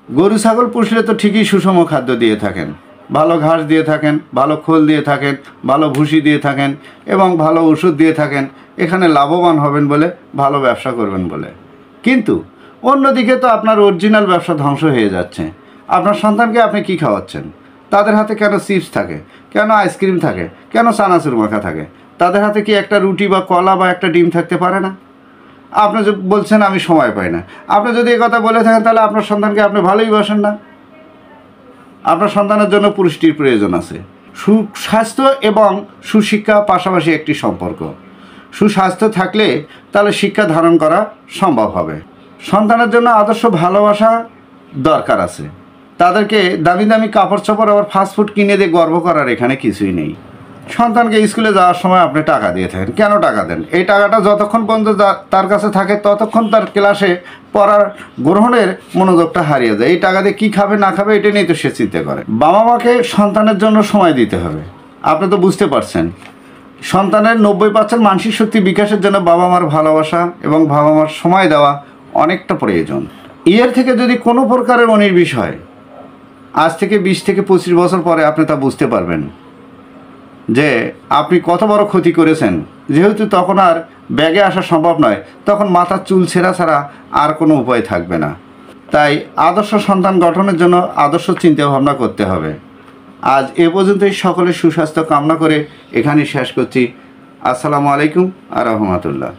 গরু ছাগল পুষলে তো ঠিকই সুষম খাদ্য দিয়ে থাকেন, ভালো ঘাস দিয়ে থাকেন, ভালো খোল দিয়ে থাকেন, ভালো ভুসি দিয়ে থাকেন এবং ভালো ওষুধ দিয়ে থাকেন, এখানে লাভবান হবেন বলে, ভালো ব্যবসা করবেন বলে। কিন্তু অন্যদিকে তো আপনার অরিজিনাল ব্যবসা ধ্বংস হয়ে যাচ্ছে। আপনার সন্তানকে আপনি কি খাওয়াচ্ছেন? তাদের হাতে কেন চিপস থাকে, কেন আইসক্রিম থাকে, কেন চানাচুর মাখা থাকে? তাদের হাতে কি একটা রুটি বা কলা বা একটা ডিম থাকতে পারে না? আপনি যে বলছেন আমি সময় পাই না, আপনি যদি এই কথা বলে থাকেন তাহলে আপনার সন্তানকে আপনি ভালোই বাসেন না। আপনার সন্তানের জন্য পুষ্টির প্রয়োজন আছে। সুস্বাস্থ্য এবং সুশিক্ষা পাশাপাশি একটি সম্পর্ক। সুস্বাস্থ্য থাকলে তাহলে শিক্ষা ধারণ করা সম্ভব হবে। সন্তানের জন্য আদর্শ ভালোবাসা দরকার আছে। তাদেরকে দামি দামি কাপড় চোপড় আবার ফাস্টফুড কিনে দিয়ে গর্ব করার এখানে কিছুই নেই। সন্তানকে স্কুলে যাওয়ার সময় আপনি টাকা দিয়ে থাকেন, কেন টাকা দেন? এই টাকাটা যতক্ষণ পর্যন্ত তার কাছে থাকে ততক্ষণ তার ক্লাসে পড়ার গ্রহণের মনোযোগটা হারিয়ে যায়। এই টাকা দিয়ে কী খাবে না খাবে এটা নিয়ে তো সে চিন্তা করে। বাবা মাকে সন্তানের জন্য সময় দিতে হবে। আপনি তো বুঝতে পারছেন, সন্তানের 90% মানসিক শক্তি বিকাশের জন্য বাবা মার ভালোবাসা এবং বাবা মার সময় দেওয়া অনেকটা প্রয়োজন। এর থেকে যদি কোনো প্রকারের অনির্বিষ হয়, আজ থেকে 20 থেকে 25 বছর পরে আপনি তা বুঝতে পারবেন যে আপনি কত বড় ক্ষতি করেছেন। যেহেতু তখন আর ব্যাগে আসা সম্ভব নয়, তখন মাথার চুল ছেঁড়া ছাড়া আর কোনো উপায় থাকবে না। তাই আদর্শ সন্তান গঠনের জন্য আদর্শ চিন্তাভাবনা করতে হবে। আজ এ পর্যন্তই সকলের সুস্বাস্থ্য কামনা করে এখানেই শেষ করছি। আসসালামু আলাইকুম আ রহমতুল্লাহ।